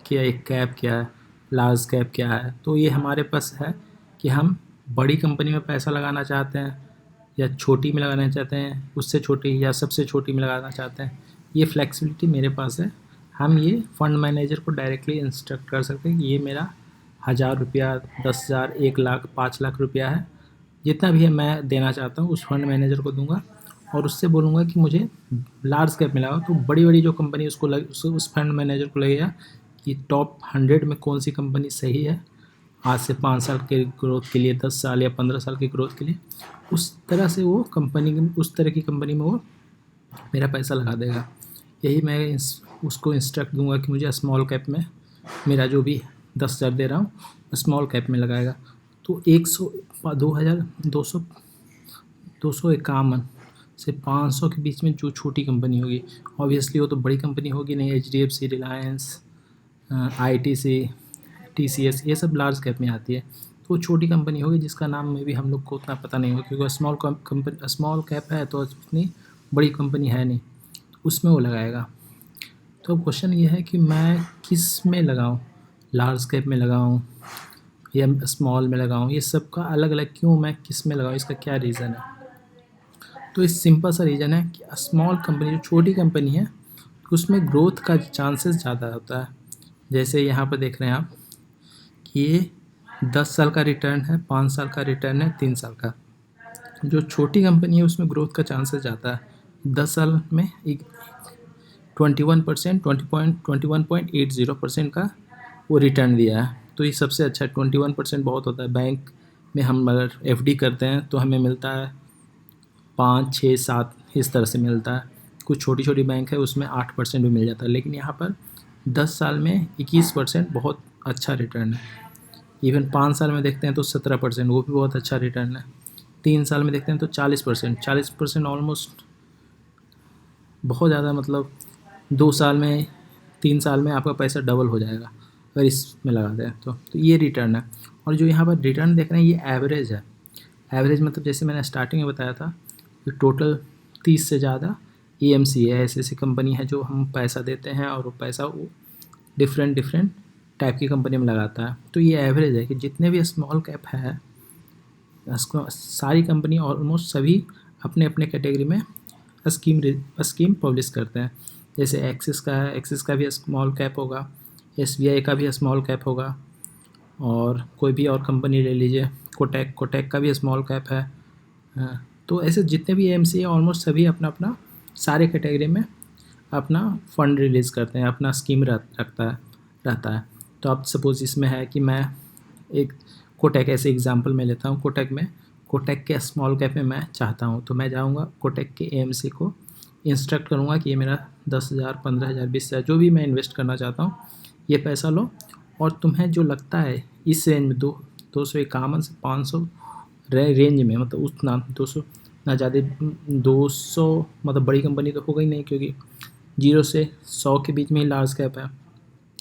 क्या एक कैप क्या है, लार्ज कैप क्या है। तो ये हमारे पास है कि हम बड़ी कंपनी में पैसा लगाना चाहते हैं या छोटी में लगाना चाहते हैं, उससे छोटी या सबसे छोटी में लगाना चाहते हैं, ये फ्लेक्सिबिलिटी मेरे पास है। हम ये फंड मैनेजर को डायरेक्टली इंस्ट्रक्ट कर सकते हैं कि ये मेरा 1000 रुपया, 10,000, 1 लाख, 5 लाख रुपया है, जितना भी है मैं देना चाहता हूँ उस फंड मैनेजर को दूंगा और उससे बोलूँगा कि मुझे लार्ज कैप में लगाओ। तो बड़ी बड़ी जो कंपनी उसको उस फंड मैनेजर को लगेगा कि टॉप 100 में कौन सी कंपनी सही है आज से 5 साल के ग्रोथ के लिए, 10 साल या 15 साल की ग्रोथ के लिए, उस तरह से वो कंपनी, उस तरह की कंपनी में वो मेरा पैसा लगा देगा। यही मैं उसको इंस्ट्रक्ट दूंगा कि मुझे स्मॉल कैप में मेरा जो भी 10,000 दे रहा हूँ स्मॉल कैप में लगाएगा। तो 100, 2000, 200, 251 से 500 के बीच में जो छोटी कंपनी होगी, ऑब्वियसली वो तो बड़ी कंपनी होगी नहीं, HDFC, रिलायंस, ITC, TCS, ये सब लार्ज कैप में आती है। तो वो छोटी कंपनी होगी जिसका नाम में भी हम लोग को उतना पता नहीं होगा, क्योंकि स्मॉल कैप है तो इतनी बड़ी कंपनी है नहीं, उसमें वो लगाएगा। तो क्वेश्चन ये है कि मैं किस में लगाऊं, लार्ज कैप में लगाऊं या स्मॉल में लगाऊं, ये सब का अलग अलग क्यों, मैं किस में लगाऊं, इसका क्या रीज़न है। तो इस सिंपल सा रीज़न है कि स्मॉल कंपनी, जो छोटी कंपनी है, उसमें ग्रोथ का चांसेस ज़्यादा होता है। जैसे यहाँ पर देख रहे हैं आप कि ये 10 साल का रिटर्न है, 5 साल का रिटर्न है, 3 साल का। जो छोटी कंपनी है उसमें ग्रोथ का चांसेस ज़्यादा है। 10 साल में एक 21%, 21.80% का वो रिटर्न दिया है, तो ये सबसे अच्छा है। 21% बहुत होता है। बैंक में हम अगर FD करते हैं तो हमें मिलता है 5, 6, 7 इस तरह से मिलता है। कुछ छोटी छोटी बैंक है उसमें 8% भी मिल जाता है, लेकिन यहाँ पर 10 साल में 21% बहुत अच्छा रिटर्न है। इवन 5 साल में देखते हैं तो 17%, वो भी बहुत अच्छा रिटर्न है। 3 साल में देखते हैं तो 40%, 40% ऑलमोस्ट बहुत ज़्यादा, मतलब 2 साल में, 3 साल में आपका पैसा डबल हो जाएगा अगर इसमें लगा दें तो ये रिटर्न है। और जो यहाँ पर रिटर्न देख रहे हैं ये एवरेज है। एवरेज मतलब जैसे मैंने स्टार्टिंग में बताया था कि टोटल 30 से ज़्यादा AMC है, ऐसी ऐसी कंपनी है जो हम पैसा देते हैं और वो पैसा वो डिफरेंट डिफरेंट टाइप की कंपनी में लगाता है। तो ये एवरेज है कि जितने भी स्मॉल कैप है सारी कंपनी ऑलमोस्ट सभी अपने अपने कैटेगरी में स्कीम पब्लिश करते हैं। जैसे एक्सिस का है, एक्सिस का भी स्मॉल कैप होगा, SBI का भी स्मॉल कैप होगा, और कोई भी और कंपनी ले लीजिए, कोटक का भी स्मॉल कैप है। तो ऐसे जितने भी AMC है ऑलमोस्ट सभी अपना अपना सारे कैटेगरी में अपना फ़ंड रिलीज़ करते हैं, अपना स्कीम रहता है। तो अब सपोज़ इसमें है कि मैं एक कोटक ऐसे एग्जांपल में लेता हूँ, कोटक के स्मॉल कैप में मैं चाहता हूँ, तो मैं जाऊँगा कोटक के AMC को इंस्ट्रक्ट करूँगा कि ये मेरा 10,000, 15,000, 20,000 जो भी मैं इन्वेस्ट करना चाहता हूँ ये पैसा लो, और तुम्हें जो लगता है इस रेंज में 251 से 500 रेंज में, मतलब उतना 200 ना ज़्यादा, 200 मतलब बड़ी कंपनी तो होगा ही नहीं, क्योंकि 0 से 100 के बीच में ही लार्ज कैप है,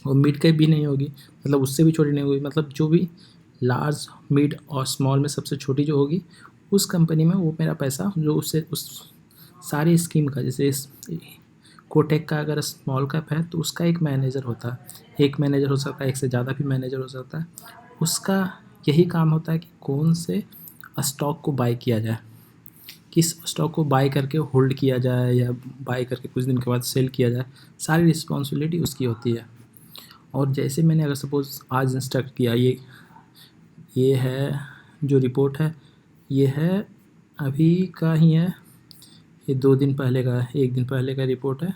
और मिड कैप भी नहीं होगी, मतलब उससे भी छोटी नहीं होगी, मतलब जो भी लार्ज, मिड और स्मॉल में सबसे छोटी जो होगी उस कंपनी में वो मेरा पैसा जो उससे उस सारी स्कीम का, जैसे कोटक का अगर स्मॉल कैप है तो उसका एक मैनेजर होता है, एक मैनेजर हो सकता है, एक से ज़्यादा भी मैनेजर हो सकता है। उसका यही काम होता है कि कौन से स्टॉक को बाय किया जाए, किस स्टॉक को बाय करके होल्ड किया जाए या बाय करके कुछ दिन के बाद सेल किया जाए, सारी रिस्पॉन्सिबिलिटी उसकी होती है। और जैसे मैंने अगर सपोज़ आज इंस्ट्रक्ट किया, ये है जो रिपोर्ट है, ये है अभी का ही है, ये 2 दिन पहले का, 1 दिन पहले का रिपोर्ट है।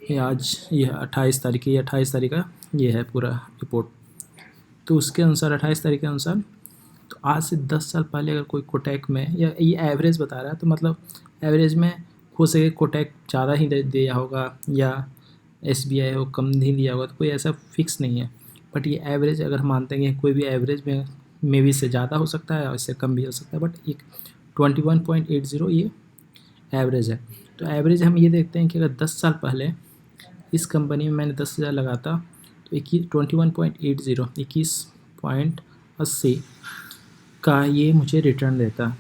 ये आज ये 28 तारीख है, 28 तारीख का ये है पूरा रिपोर्ट। तो उसके अनुसार 28 तारीख के अनुसार, तो आज से 10 साल पहले अगर कोई कोटक में, या ये एवरेज बता रहा है, तो मतलब एवरेज में हो सके कोटक ज़्यादा ही दिया होगा या SBI हो कम नहीं दिया होगा, तो कोई ऐसा फिक्स नहीं है। बट ये एवरेज अगर हम मानते हैं कि कोई भी एवरेज में भी इससे ज़्यादा हो सकता है और इससे कम भी हो सकता है, बट एक 21.80 ये एवरेज है। तो एवरेज हम ये देखते हैं कि अगर 10 साल पहले इस कंपनी में मैंने 10,000 लगाता तो 21.80, 21.80 का ये मुझे रिटर्न देता।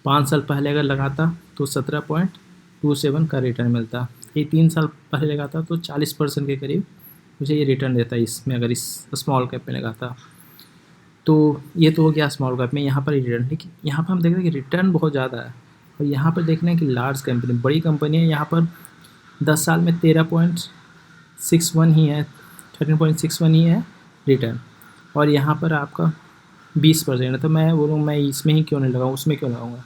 5 साल पहले अगर लगाता तो 17.27 का रिटर्न मिलता। ये 3 साल पहले लगाता तो 40% के करीब मुझे ये रिटर्न देता है इसमें, अगर इस स्मॉल कैप में लगाता। तो ये तो हो गया स्मॉल कैप में, यहाँ पर रिटर्न। लेकिन यहाँ पर हम देख रहे हैं कि रिटर्न बहुत ज़्यादा है, और यहाँ पर देख रहे हैं कि लार्ज कंपनी, बड़ी कंपनी है, यहाँ पर 10 साल में 13.61 ही है, 13.61 ही है रिटर्न, और यहाँ पर आपका 20% है। तो मैं बोलूँ मैं इसमें ही क्यों नहीं लगाऊँ, उसमें क्यों लगाऊँगा?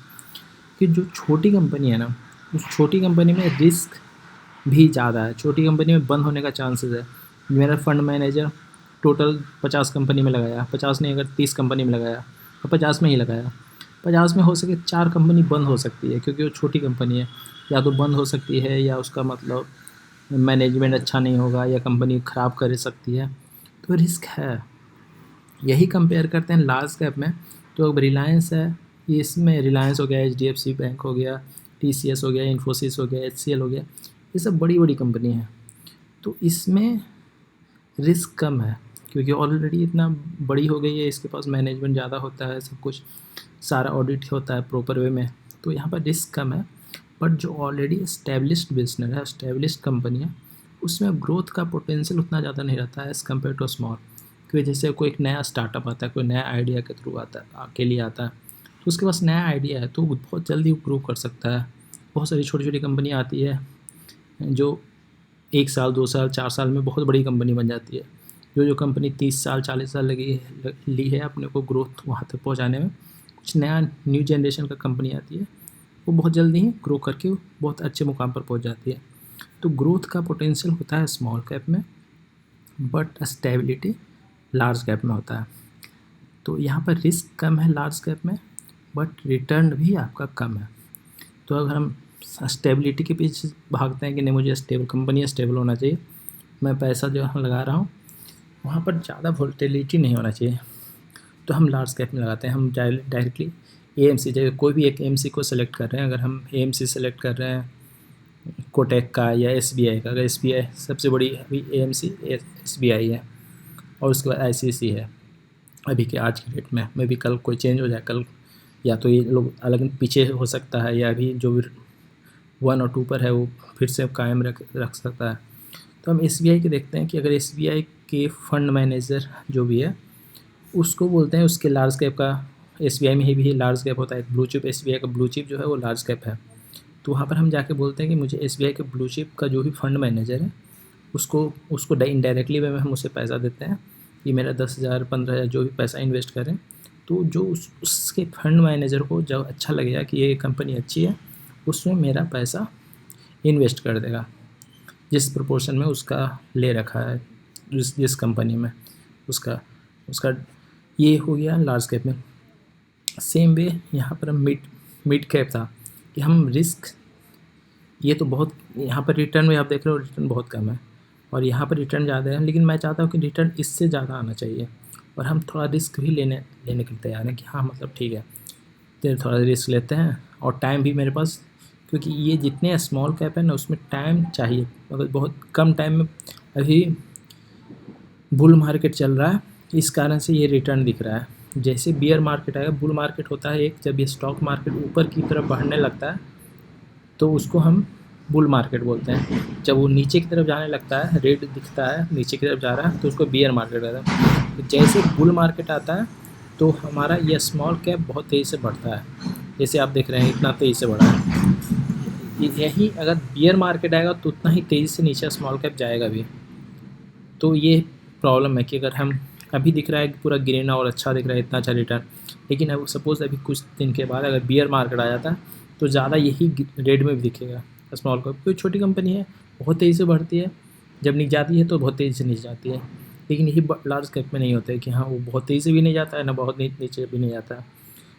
कि जो छोटी कंपनी है ना, उस छोटी कंपनी में रिस्क भी ज़्यादा है, छोटी कंपनी में बंद होने का चांसेस है। मेरा फंड मैनेजर टोटल 50 कंपनी में लगाया, 50 नहीं अगर 30 कंपनी में लगाया, और 50 में ही लगाया, 50 में हो सके 4 कंपनी बंद हो सकती है, क्योंकि वो छोटी कंपनी है, या तो बंद हो सकती है, या उसका मतलब मैनेजमेंट अच्छा नहीं होगा, या कंपनी ख़राब कर सकती है, तो रिस्क है। यही कंपेयर करते हैं लार्ज कैप में। तो अब रिलायंस है, इसमें रिलायंस हो गया, HDFC बैंक हो गया, TCS हो गया, इन्फोसिस हो गया, HCL हो गया, ये सब बड़ी बड़ी कंपनी हैं। तो इसमें रिस्क कम है, क्योंकि ऑलरेडी इतना बड़ी हो गई है, इसके पास मैनेजमेंट ज़्यादा होता है, सब कुछ सारा ऑडिट होता है प्रॉपर वे में, तो यहाँ पर रिस्क कम है। बट जो ऑलरेडी इस्टेब्लिश्ड बिजनेस है, इस्टेब्लिश्ड कंपनी है, उसमें ग्रोथ का पोटेंशियल उतना ज़्यादा नहीं रहता है एज़ कम्पेयर टू स्मॉल। क्योंकि जैसे कोई एक नया स्टार्टअप आता है, कोई नया आइडिया के थ्रू आता है, के लिए आता है, तो उसके पास नया आइडिया है, तो वो बहुत जल्दी ग्रो कर सकता है। बहुत सारी छोटी छोटी कंपनियाँ आती है जो 1 साल 2 साल 4 साल में बहुत बड़ी कंपनी बन जाती है। जो कंपनी 30 साल 40 साल ली है अपने को ग्रोथ वहाँ तक पहुँचाने में, कुछ नया न्यू जनरेशन का कंपनी आती है, वो बहुत जल्दी ही ग्रो करके बहुत अच्छे मुकाम पर पहुँच जाती है। तो ग्रोथ का पोटेंशियल होता है स्मॉल कैप में, बट स्टेबिलिटी लार्ज कैप में होता है। तो यहाँ पर रिस्क कम है लार्ज कैप में, बट रिटर्न भी आपका कम है। तो अगर हम स्टेबिलिटी के पीछे भागते हैं कि नहीं मुझे स्टेबल कंपनी स्टेबल होना चाहिए, मैं पैसा जो लगा रहा हूँ वहाँ पर ज़्यादा वोलेटिलिटी नहीं होना चाहिए, तो हम लार्ज कैप में लगाते हैं। हम डायरेक्टली AMC, जैसे कोई भी एक AMC को सेलेक्ट कर रहे हैं, अगर हम AMC सेलेक्ट कर रहे हैं कोटक का या SBI का, अगर SBI सबसे बड़ी अभी AMC SBI है, और उसके बाद ICICI है अभी के आज के डेट में भी कल कोई चेंज हो जाए, कल या तो ये लोग अलग पीछे हो सकता है, या अभी जो भी 1 और 2 पर है वो फिर से कायम रख सकता है। तो हम SBI के देखते हैं कि अगर SBI के फंड मैनेजर जो भी है उसको बोलते हैं, उसके लार्ज कैप का SBI में ही भी लार्ज कैप होता है, ब्लू चिप SBI का ब्लू चिप जो है वो लार्ज कैप है। तो वहाँ पर हम जाके बोलते हैं कि मुझे SBI के ब्लू चिप का जो भी फंड मैनेजर है उसको इनडायरेक्टली वे में हम उसे पैसा देते हैं कि मेरा 10,000 15,000 जो भी पैसा इन्वेस्ट करें, तो जो उसके फंड मैनेजर को जब अच्छा लगेगा कि ये कंपनी अच्छी है, उसमें मेरा पैसा इन्वेस्ट कर देगा जिस प्रोपोर्शन में उसका ले रखा है जिस कंपनी में उसका उसका ये हो गया लार्ज कैप में। सेम वे यहाँ पर मिड कैप था कि हम रिस्क, ये तो बहुत, यहाँ पर रिटर्न में आप देख रहे हो रिटर्न बहुत कम है, और यहाँ पर रिटर्न ज़्यादा है, लेकिन मैं चाहता हूँ कि रिटर्न इससे ज़्यादा आना चाहिए, और हम थोड़ा रिस्क भी लेने के लिए तैयार हैं कि हाँ मतलब ठीक है तो थोड़ा रिस्क लेते हैं, और टाइम भी मेरे पास, क्योंकि ये जितने स्मॉल कैप है ना उसमें टाइम चाहिए, मतलब बहुत कम टाइम में अभी बुल मार्केट चल रहा है, इस कारण से ये रिटर्न दिख रहा है। जैसे बियर मार्केट आएगा, बुल मार्केट होता है एक, जब ये स्टॉक मार्केट ऊपर की तरफ बढ़ने लगता है तो उसको हम बुल मार्केट बोलते हैं। जब वो नीचे की तरफ जाने लगता है, रेड दिखता है नीचे की तरफ जा रहा है, तो उसको बियर मार्केट कहते हैं। तो जैसे बुल मार्केट आता है तो हमारा ये स्मॉल कैप बहुत तेज़ी से बढ़ता है, जैसे आप देख रहे हैं इतना तेज़ी से बढ़ा है। यही अगर बियर मार्केट आएगा तो उतना ही तेज़ी से नीचे स्मॉल कैप जाएगा भी। तो ये प्रॉब्लम है कि अगर हम अभी दिख रहा है कि पूरा ग्रीन और अच्छा दिख रहा है, इतना अच्छा रिटर्न, लेकिन अब सपोज़ अभी कुछ दिन के बाद अगर बियर मार्केट आ जाता है तो ज़्यादा यही रेड में भी दिखेगा स्मॉल कैप। कोई छोटी कंपनी है बहुत तेज़ी से बढ़ती है, जब नीचे जाती है तो बहुत तेज़ी से नीचे जाती है, लेकिन यही लार्ज कैप में नहीं होता है कि हाँ वो बहुत तेज़ी से भी नहीं जाता है ना बहुत नीचे भी नहीं जाता है।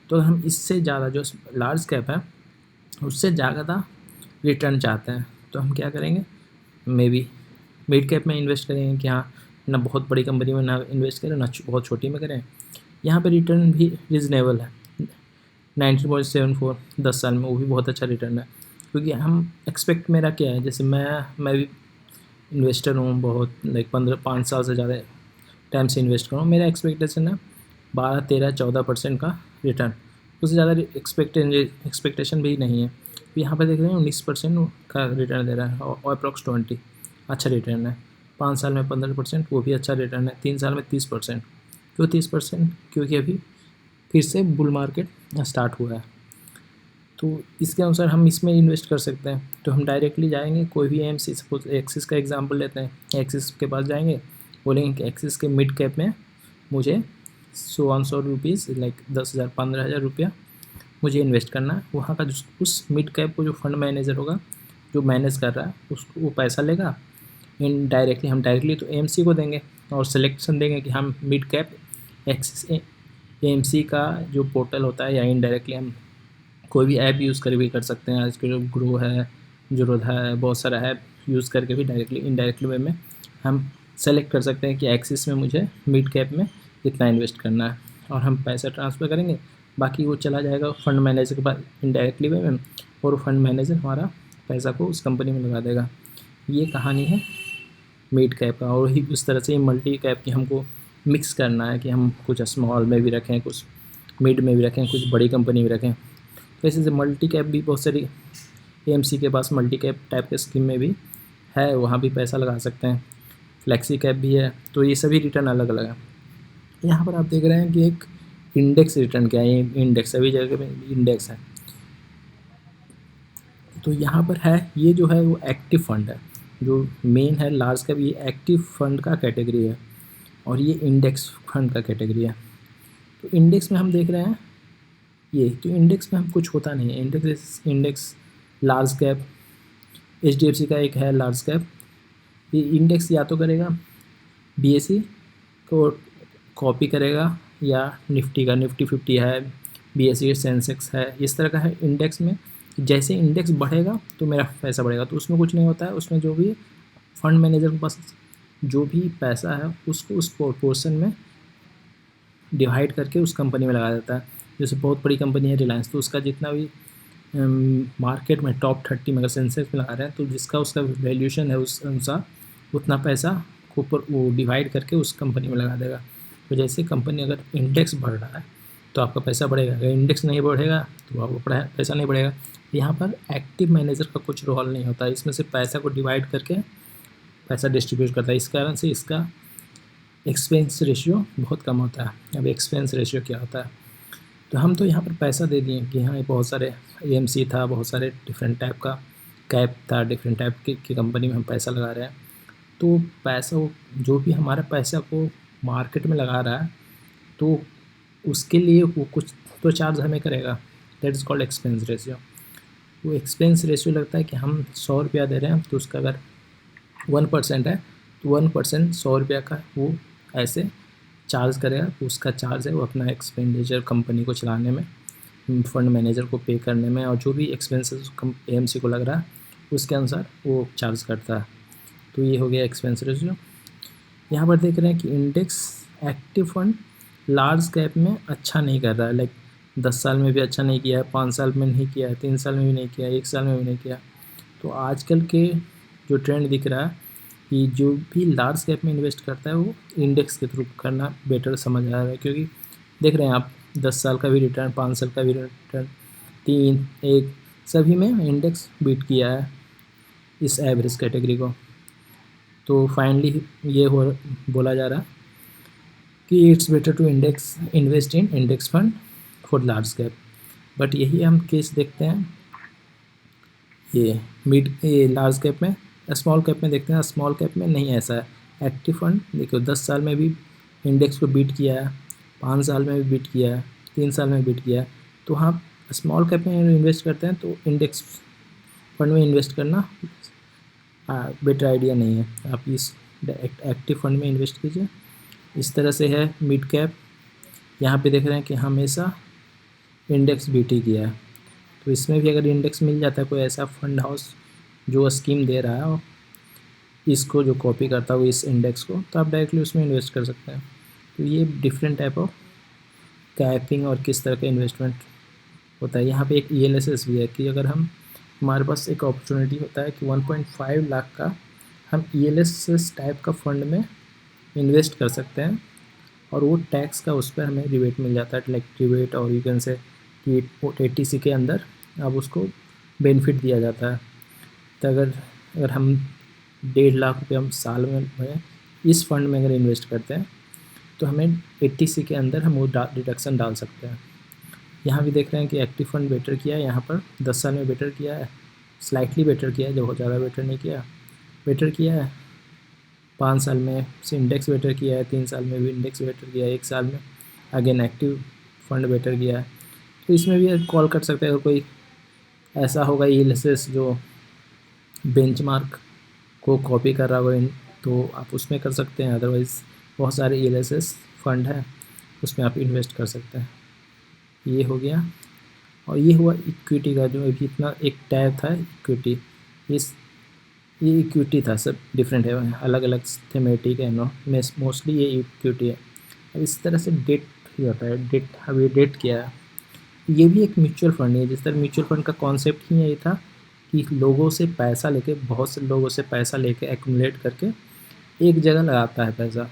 तो हम इससे ज़्यादा जो लार्ज कैप है उससे ज़्यादा रिटर्न चाहते हैं, तो हम क्या करेंगे, मे बी मिड कैप में इन्वेस्ट करेंगे कि हाँ ना बहुत बड़ी कंपनी में ना इन्वेस्ट करें ना बहुत छोटी में करें। यहाँ पे रिटर्न भी रीज़नेबल है, 19.74 10 साल में, वो भी बहुत अच्छा रिटर्न है। क्योंकि हम एक्सपेक्ट मेरा क्या है, जैसे मैं भी इन्वेस्टर हूँ बहुत, लाइक 5 साल से ज़्यादा टाइम से इन्वेस्ट कर रहा हूँ। मेरा एक्सपेक्टेशन है 12-13-14% का रिटर्न, उससे ज़्यादा एक्सपेक्टेशन भी नहीं है। तो यहाँ पर देख रहे हैं 19% का रिटर्न दे रहा है, और अप्रॉक्स 20 अच्छा रिटर्न है। 5 साल में 15%, वो भी अच्छा रिटर्न है। 3 साल में 30%। क्यों 30%? क्योंकि अभी फिर से बुल मार्केट स्टार्ट हुआ है, तो इसके अनुसार हम इसमें इन्वेस्ट कर सकते हैं। तो हम डायरेक्टली जाएंगे कोई भी एएमसी, सपोज एक्सिस का एग्जांपल लेते हैं, एक्सिस के पास जाएंगे, बोलेंगे कि एक्सिस के मिड कैप में मुझे 100 रुपीज़, लाइक 10,000 15,000 रुपया मुझे इन्वेस्ट करना है। वहाँ का उस मिड कैप को जो फंड मैनेजर होगा, जो मैनेज कर रहा है, उसको वो पैसा लेगा। इनडायरेक्टली हम डायरेक्टली तो एएमसी को देंगे और सिलेक्शन देंगे कि हम मिड कैप एक्सिस एएमसी का जो पोर्टल होता है, या इनडायरेक्टली हम कोई भी ऐप यूज़ कर भी कर सकते हैं। आजकल ग्रो है, जोरोधा है, बहुत सारा ऐप यूज़ करके भी डायरेक्टली इनडायरेक्टली वे में हम सेलेक्ट कर सकते हैं कि एक्सिस में मुझे मिड कैप में इतना इन्वेस्ट करना है, और हम पैसा ट्रांसफ़र करेंगे। बाकी वो चला जाएगा फंड मैनेजर के पास इनडायरेक्टली वे में, और वो फंड मैनेजर हमारा पैसा को उस कंपनी में लगा देगा। ये कहानी है मिड कैप का। और ही उस तरह से मल्टी कैप की हमको मिक्स करना है कि हम कुछ स्मॉल में भी रखें, कुछ मिड में भी रखें, कुछ बड़ी कंपनी भी रखें। तो ऐसे मल्टी कैप भी बहुत सारी एएमसी के पास मल्टी कैप टाइप के स्कीम में भी है, वहाँ भी पैसा लगा सकते हैं। फ्लेक्सी कैप भी है। तो ये सभी रिटर्न अलग अलग है। यहाँ पर आप देख रहे हैं कि एक इंडेक्स रिटर्न क्या है। इंडेक्स सभी जगह पे इंडेक्स है। तो यहाँ पर है, ये जो है वो एक्टिव फंड है, जो मेन है लार्ज कैप, ये एक्टिव फंड का कैटेगरी है, और ये इंडेक्स फंड का कैटेगरी है। तो इंडेक्स में हम देख रहे हैं ये, तो इंडेक्स में हम कुछ होता नहीं है। इंडेक्स लार्ज कैप, एचडीएफसी का एक है लार्ज कैप, ये इंडेक्स या तो करेगा बीएसई को कॉपी करेगा, या निफ्टी का, निफ्टी 50 है, बीएसई सेंसेक्स है, इस तरह का है। इंडेक्स में जैसे इंडेक्स बढ़ेगा तो मेरा पैसा बढ़ेगा, तो उसमें कुछ नहीं होता है। उसमें जो भी फंड मैनेजर के पास जो भी पैसा है उसको उस पोर्शन में डिवाइड करके उस कंपनी में लगा देता है। जैसे बहुत बड़ी कंपनी है रिलायंस, तो उसका जितना भी मार्केट में टॉप 30 में अगर सेंसेक्स में लगा रहे हैं, तो जिसका उसका वैल्यूशन है उस अनुसार उतना पैसा को ऊपर वो डिवाइड करके उस कंपनी में लगा देगा। तो जैसे कंपनी अगर इंडेक्स बढ़ रहा है तो आपका पैसा बढ़ेगा, अगर इंडेक्स नहीं बढ़ेगा तो आपका पैसा नहीं बढ़ेगा। यहाँ पर एक्टिव मैनेजर का कुछ रोल नहीं होता, इसमें से पैसा को डिवाइड करके पैसा डिस्ट्रीब्यूट करता है। इस कारण से इसका एक्सपेंस रेशियो बहुत कम होता है। अब एक्सपेंस रेशियो क्या होता है? तो हम तो यहाँ पर पैसा दे दिए कि हाँ, बहुत सारे एएमसी था, बहुत सारे डिफरेंट टाइप का कैप था, डिफरेंट टाइप की कंपनी में हम पैसा लगा रहे हैं। तो पैसा, जो भी हमारा पैसा को मार्केट में लगा रहा है, तो उसके लिए वो कुछ तो चार्ज हमें करेगा। That is called expense ratio. वो एक्सपेंस रेशियो लगता है कि हम 100 रुपया दे रहे हैं, तो उसका अगर 1% है तो 1% 100 रुपया का वो ऐसे चार्ज करेगा। तो उसका चार्ज है वो अपना एक्सपेंडिचर कंपनी को चलाने में, फंड मैनेजर को पे करने में, और जो भी एक्सपेंसेस एएमसी को लग रहा है उसके अनुसार वो चार्ज करता है। तो ये हो गया एक्सपेंस रेशियो। यहाँ पर देख रहे हैं कि index active fund large cap में अच्छा नहीं कर रहा है, लाइक 10 साल में भी अच्छा नहीं किया है, 5 साल में नहीं किया है, 3 साल में भी नहीं किया है, 1 साल में भी नहीं किया। तो आजकल के जो ट्रेंड दिख रहा है कि जो भी लार्ज कैप में इन्वेस्ट करता है वो इंडेक्स के थ्रू करना बेटर समझ आ रहा है। क्योंकि देख रहे हैं आप 10 साल का भी रिटर्न, 5 साल का भी रिटर्न, 3, 1 सभी में इंडेक्स बीट किया है इस एवरेज कैटेगरी को। तो फाइनली ये हो बोला जा रहा है कि it's better to invest in index fund for large cap. But यही हम केस देखते हैं ये लार्ज कैप में। स्मॉल कैप में देखते हैं, स्मॉल कैप में नहीं ऐसा है। एक्टिव फंड देखो 10 साल में भी इंडेक्स को बीट किया है, 5 साल में भी बीट किया है, 3 साल में बीट किया है। तो हाँ, स्मॉल कैप में इन्वेस्ट करते हैं तो इंडेक्स फंड में इन्वेस्ट करना बेटर आइडिया नहीं है। आप इस एक्टिव फंड में इन्वेस्ट कीजिए। इस तरह से है मिड कैप। यहाँ पे देख रहे हैं कि हमेशा इंडेक्स बीट ही किया है। तो इसमें भी अगर इंडेक्स मिल जाता है, कोई ऐसा फंड हाउस जो स्कीम दे रहा है और इसको जो कॉपी करता हो इस इंडेक्स को, तो आप डायरेक्टली उसमें इन्वेस्ट कर सकते हैं। तो ये डिफरेंट टाइप ऑफ कैपिंग और किस तरह का इन्वेस्टमेंट होता है। यहाँ पे एक ELSS भी है कि अगर हमारे पास एक अपॉर्चुनिटी होता है कि 1.5 लाख का हम ELSS टाइप का फंड में इन्वेस्ट कर सकते हैं, और वो टैक्स का उस पर हमें रिबेट मिल जाता है, लाइक रिबेट, और यू कैन से कि 80C के अंदर अब उसको बेनिफिट दिया जाता है। तो अगर हम 1.5 लाख रुपये हम साल में इस फंड में अगर इन्वेस्ट करते हैं तो हमें 80 के अंदर हम वो डिडक्शन डाल सकते हैं। यहाँ भी देख रहे हैं कि एक्टिव फंड बेटर किया है, यहाँ पर 10 साल में बेटर किया है, स्लाइटली बेटर किया है, बहुत ज़्यादा बेटर नहीं किया, बेटर किया है। 5 साल में इंडेक्स बेटर किया है, 3 साल में भी इंडेक्स बेटर किया है, 1 साल में अगेन एक्टिव फंड बेटर किया है। तो इसमें भी कॉल कर सकते हैं, अगर कोई ऐसा होगा एनालिसिस जो बेंचमार्क को कॉपी कर रहा होगा तो आप उसमें कर सकते हैं। अदरवाइज़ बहुत सारे एनालिसिस फंड है, उसमें आप इन्वेस्ट कर सकते हैं। ये हो गया। और ये हुआ इक्विटी का, जो अभी इतना एक टैब था इक्विटी, ये इक्विटी था, सब डिफरेंट है, अलग अलग थीमेटिक है, नो मोस्टली ये इक्विटी है। अब इस तरह से डेट ही होता है, डेट अभी डेट क्या है, ये भी एक म्यूचुअल फंड है। जिस तरह म्यूचुअल फंड का कॉन्सेप्ट ही यही था कि लोगों से पैसा लेके, बहुत से लोगों से पैसा लेके एक्यूमुलेट करके एक जगह लगाता है पैसा।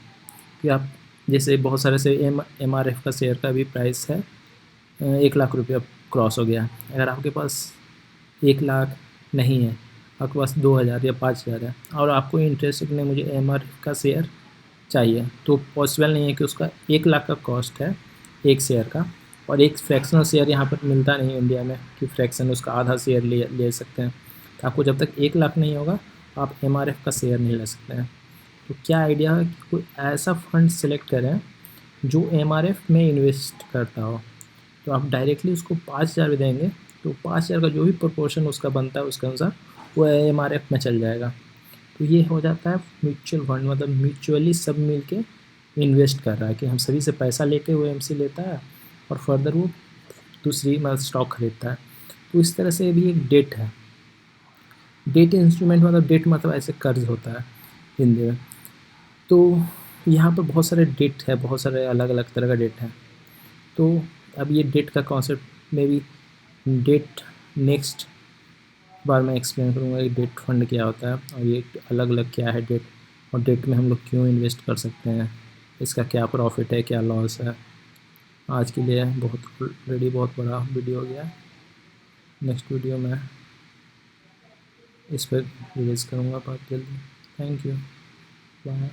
कि आप जैसे बहुत सारे से MRF का शेयर का भी प्राइस है 1 लाख रुपया क्रॉस हो गया। अगर आपके पास 1 लाख नहीं है, आपके पास 2,000 या 5,000 है और आपको इंटरेस्ट ने मुझे MRF का शेयर चाहिए, तो पॉसिबल नहीं है कि उसका 1 लाख का कॉस्ट है एक शेयर का, और एक फ्रैक्शनल शेयर यहाँ पर मिलता नहीं इंडिया में कि फ्रैक्शन उसका आधा शेयर ले सकते हैं। तो आपको जब तक 1 लाख नहीं होगा आप MRF का शेयर नहीं ले सकते हैं। तो क्या आइडिया है कि कोई ऐसा फंड सेलेक्ट करें जो MRF में इन्वेस्ट करता हो, तो आप डायरेक्टली उसको 5,000 भी देंगे तो 5,000 का जो भी प्रोपोर्शन उसका बनता है उसके अनुसार वो MRF में चल जाएगा। तो ये हो जाता है म्यूचुअल फंड, मतलब म्यूचुअली सब मिल के इन्वेस्ट कर रहा है कि हम सभी से पैसा लेके वो MC लेता है और फर्दर वो दूसरी मतलब स्टॉक खरीदता है। तो इस तरह से भी एक डेट है। डेट इंस्ट्रूमेंट मतलब डेट मतलब ऐसे कर्ज होता है हिंदी में। तो यहाँ पर बहुत सारे डेट है, बहुत सारे अलग अलग तरह का डेट है। तो अब ये डेट का कॉन्सेप्ट में भी डेट नेक्स्ट बार मैं एक्सप्लेन करूँगा कि डेट फंड क्या होता है और ये अलग अलग क्या है डेट, और डेट में हम लोग क्यों इन्वेस्ट कर सकते हैं, इसका क्या प्रॉफिट है क्या लॉस है। आज के लिए बहुत ऑलरेडी बहुत बड़ा वीडियो हो गया। नेक्स्ट वीडियो में इस पर रिलीज़ करूँगा बहुत जल्दी। Thank you, bye.